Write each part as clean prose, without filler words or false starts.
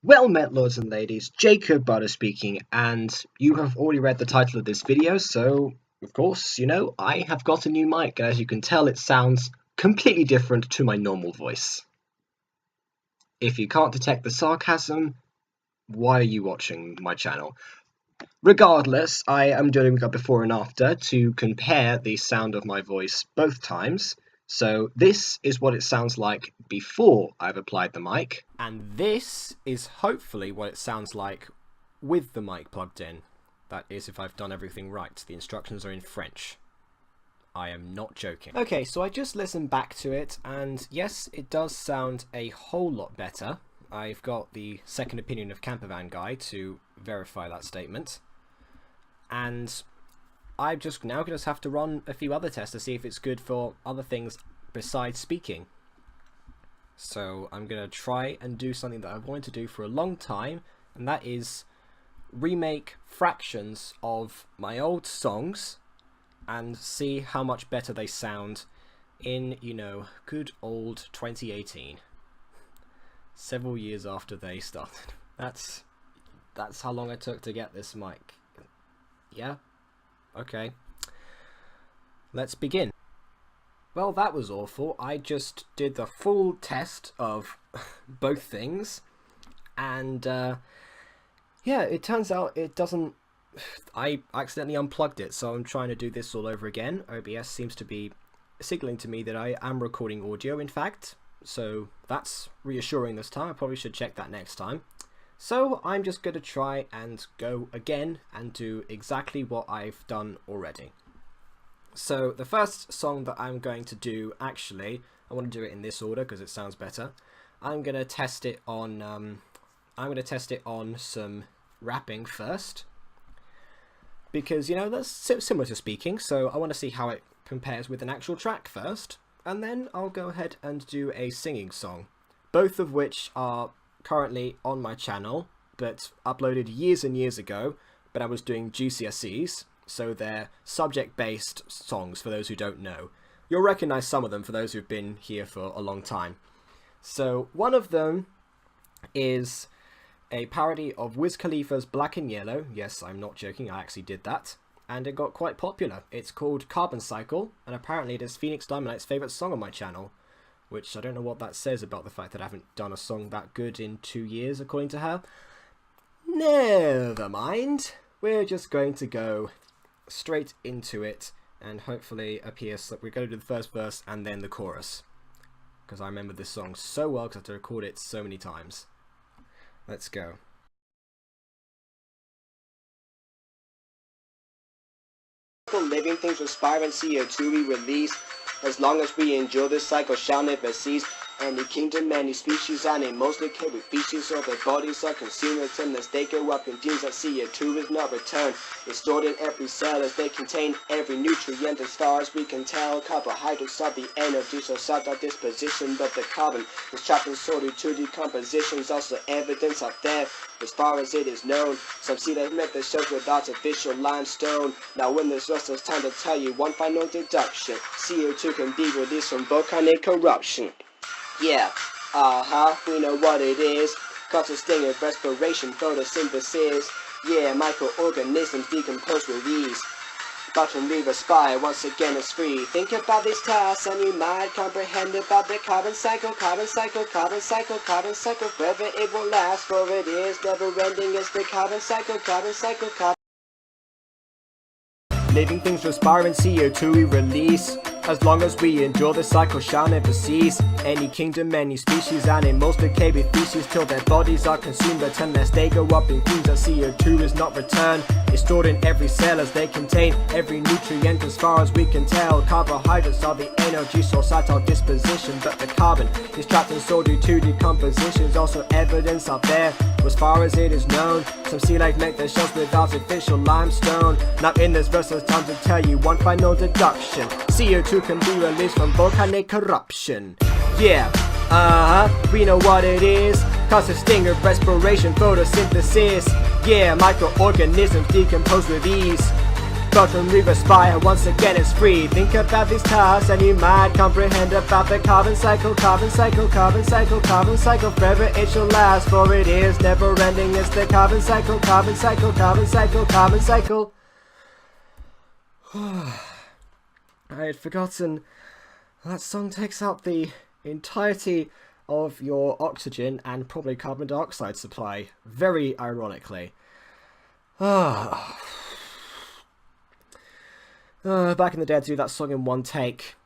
Well met, lords and ladies, Jacob Butter speaking, and you have already read the title of this video, so, of course, I have got a new mic, and as you can tell, it sounds completely different to my normal voice. If you can't detect the sarcasm, why are you watching my channel? Regardless, I am doing a before and after to compare the sound of my voice both times. So this is what it sounds like before I've applied the mic. And this is hopefully what it sounds like with the mic plugged in. That is if I've done everything right. The instructions are in French. I am not joking. Okay, so I just listened back to it, and yes, it does sound a whole lot better. I've got the second opinion of Campervan Guy to verify that statement. And I just have to run a few other tests to see if it's good for other things besides speaking. So I'm going to try and do something that I've wanted to do for a long time, and that is remake fractions of my old songs and see how much better they sound in, good old 2018. Several years after they started. That's how long it took to get this mic. Yeah? Okay. Let's begin. Well, that was awful. I just did the full test of both things, and yeah, it turns out it doesn't. I accidentally unplugged it, so I'm trying to do this all over again. OBS seems to be signaling to me that I am recording audio, in fact, so that's reassuring this time. I probably should check that next time. So I'm just going to try and go again and do exactly what I've done already. So the first song that I'm going to do, actually, I want to do it in this order because it sounds better. I'm going to test it on some rapping first, because that's similar to speaking. So I want to see how it compares with an actual track first, and then I'll go ahead and do a singing song, both of which are currently on my channel, but uploaded years and years ago, but I was doing GCSEs, so they're subject-based songs for those who don't know. You'll recognize some of them for those who've been here for a long time. So one of them is a parody of Wiz Khalifa's Black and Yellow. Yes, I'm not joking, I actually did that, and it got quite popular. It's called Carbon Cycle, and apparently it is Phoenix Diamondite's favourite song on my channel, which I don't know what that says about the fact that I haven't done a song that good in 2 years, according to her. Never mind. We're just going to go straight into it and hopefully appear. So we're going to do the first verse and then the chorus, because I remember this song so well because I had to record it so many times. Let's go. Living things respire and CO2 we release. As long as we endure, this cycle shall never cease. Any kingdom, any species, animals that carry feces, or their bodies are consumed unless they go up in fumes. That CO2 is not returned. It's stored in every cell as they contain every nutrient. As far as we can tell, carbohydrates are the energy, so such our disposition. But the carbon is trapped and sorted to decompositions. Also evidence out there, as far as it is known. Some see they make the shows with artificial limestone. Now in this verse, it's time to tell you one final deduction. CO2 can be released from volcanic eruption. Yeah, we know what it is. Causes stinger, respiration, photosynthesis. Yeah, microorganisms decompose with ease. But when we respire, once again it's free. Think about these tasks and you might comprehend about the carbon cycle, carbon cycle, carbon cycle, carbon cycle. Forever it will last, for it is never ending. It's the carbon cycle, carbon cycle, carbon. Living things respire and CO2 we release. As long as we endure, the cycle shall never cease. Any kingdom, any species, animals decay with feces till their bodies are consumed. But unless they go up in fumes, that CO2 is not returned. It's stored in every cell as they contain every nutrient. As far as we can tell, carbohydrates are the energy source at our disposition. But the carbon is trapped and stored due to decomposition. Also evidence out there, as far as it is known. Some sea life make their shells with artificial limestone. Now in this verse, it's time to tell you one final deduction. CO2 can be released from volcanic eruption. Yeah, we know what it is. Causes stinger, respiration, photosynthesis. Yeah, microorganisms decompose with ease. but remove aspire, once again it's free. Think about these tasks and you might comprehend about the carbon cycle, carbon cycle, carbon cycle, carbon cycle. Forever it shall last, for it is never ending. It's the carbon cycle, carbon cycle, carbon cycle, carbon cycle. I had forgotten that song takes out the entirety of your oxygen and probably carbon dioxide supply, very ironically. Back in the day, I'd do that song in one take.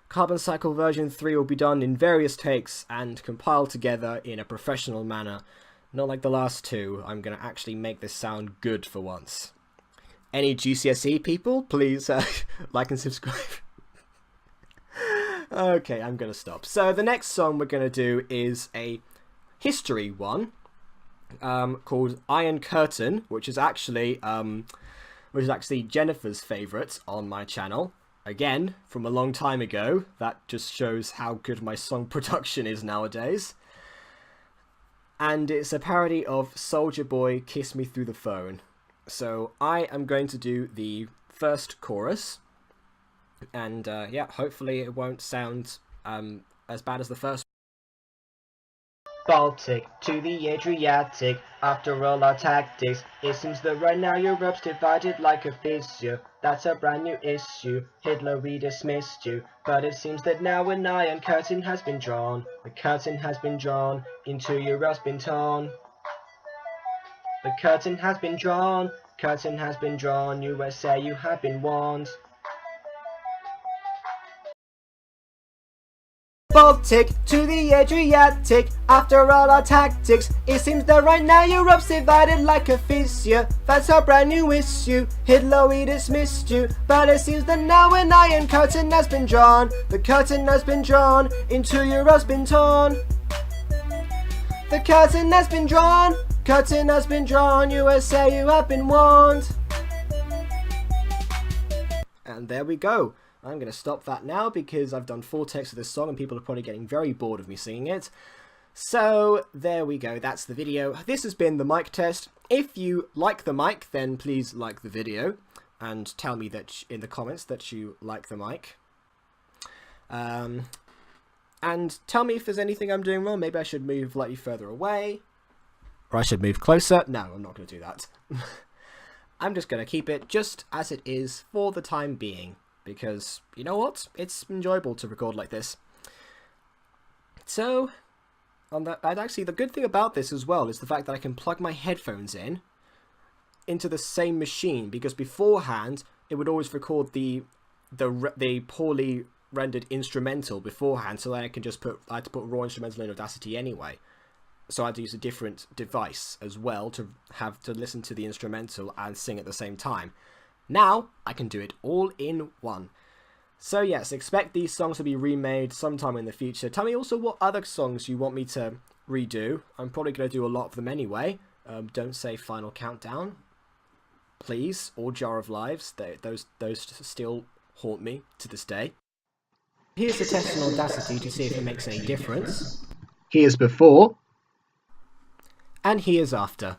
Carbon Cycle version 3 will be done in various takes and compiled together in a professional manner. Not like the last two, I'm going to actually make this sound good for once. Any GCSE people, please like and subscribe. Okay, I'm going to stop. So the next song we're going to do is a history one called Iron Curtain, which is actually Jennifer's favourite on my channel. Again, from a long time ago. That just shows how good my song production is nowadays. And it's a parody of Soulja Boy, Kiss Me Through the Phone. So I am going to do the first chorus. And yeah, hopefully it won't sound as bad as the first. Baltic to the Adriatic, after all our tactics, it seems that right now Europe's divided like a fissure. That's a brand new issue, Hitler we dismissed you, but it seems that now an iron curtain has been drawn. The curtain has been drawn, into Europe's been torn. The curtain has been drawn, USA you have been warned. Baltic to the Adriatic, after all our tactics, it seems that right now Europe's divided like a fissure. That's a brand new issue, Hitler we dismissed you, but it seems that now an iron curtain has been drawn. The curtain has been drawn, into Europe's been torn. The curtain has been drawn, USA you have been warned. And there we go. I'm going to stop that now because I've done 4 takes of this song and people are probably getting very bored of me singing it. So there we go, that's the video. This has been the mic test. If you like the mic, then please like the video and tell me that in the comments that you like the mic. And tell me if there's anything I'm doing wrong. Maybe I should move slightly further away. Or I should move closer. No, I'm not going to do that. I'm just going to keep it just as it is for the time being. Because, you know what? It's enjoyable to record like this. So, actually, the good thing about this as well is the fact that I can plug my headphones in into the same machine. Because beforehand, it would always record the poorly rendered instrumental beforehand. So then I had to put raw instrumental in Audacity anyway. So I had to use a different device as well to have to listen to the instrumental and sing at the same time. Now, I can do it all in one. So yes, expect these songs to be remade sometime in the future. Tell me also what other songs you want me to redo. I'm probably going to do a lot of them anyway. Don't say Final Countdown, please, or Jar of Lives. Those still haunt me to this day. Here's the test in Audacity to see if it makes any difference. Here's before. And here's after.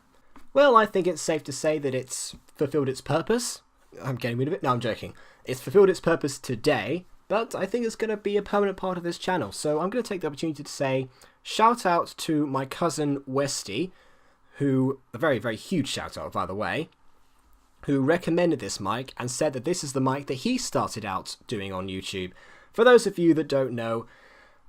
Well, I think it's safe to say that it's fulfilled its purpose. I'm getting rid of it. No, I'm joking. It's fulfilled its purpose today, but I think it's going to be a permanent part of this channel. So I'm going to take the opportunity to say shout out to my cousin Westy, who, a very, very huge shout out by the way, who recommended this mic and said that this is the mic that he started out doing on YouTube. For those of you that don't know,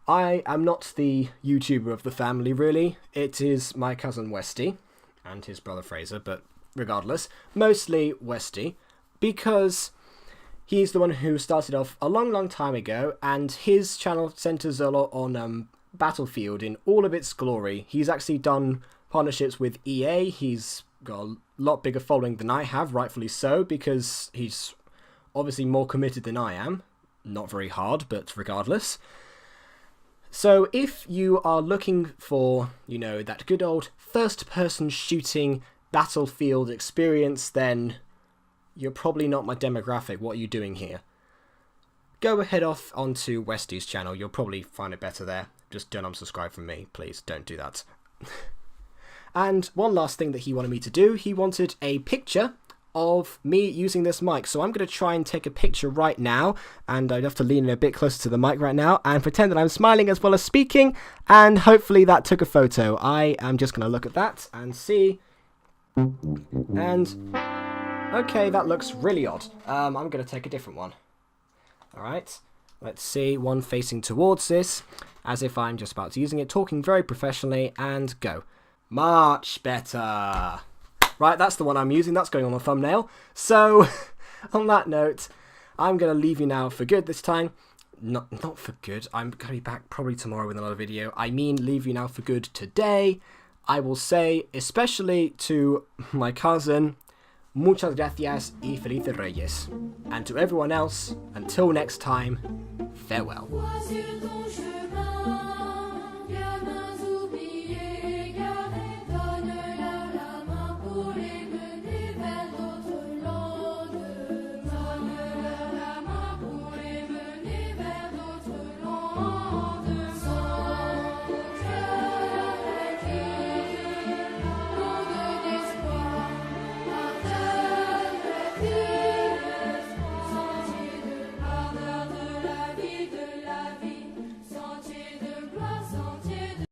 I am not the YouTuber of the family really. It is my cousin Westy and his brother Fraser, but regardless, mostly Westy, because he's the one who started off a long time ago, and his channel centers a lot on Battlefield in all of its glory. He's actually done partnerships with EA. He's got a lot bigger following than I have, rightfully so, because he's obviously more committed than I am. Not very hard, but regardless. So if you are looking for, you know, that good old first-person shooting Battlefield experience, then you're probably not my demographic. What are you doing here? Go ahead off onto Westy's channel. You'll probably find it better there. Just don't unsubscribe from me. Please don't do that. And one last thing that he wanted me to do. He wanted a picture of me using this mic. So I'm going to try and take a picture right now, and I'd have to lean in a bit closer to the mic right now and pretend that I'm smiling as well as speaking, and hopefully that took a photo. I am just going to look at that and see, and okay, that looks really odd. I'm going to take a different one. Alright, let's see, one facing towards this, as if I'm just about to using it, talking very professionally, and go. Much better. Right, that's the one I'm using, that's going on the thumbnail. So, on that note, I'm going to leave you now for good this time. Not for good, I'm going to be back probably tomorrow with another video. I mean, leave you now for good today. I will say, especially to my cousin, muchas gracias y felices Reyes. And to everyone else, until next time, farewell.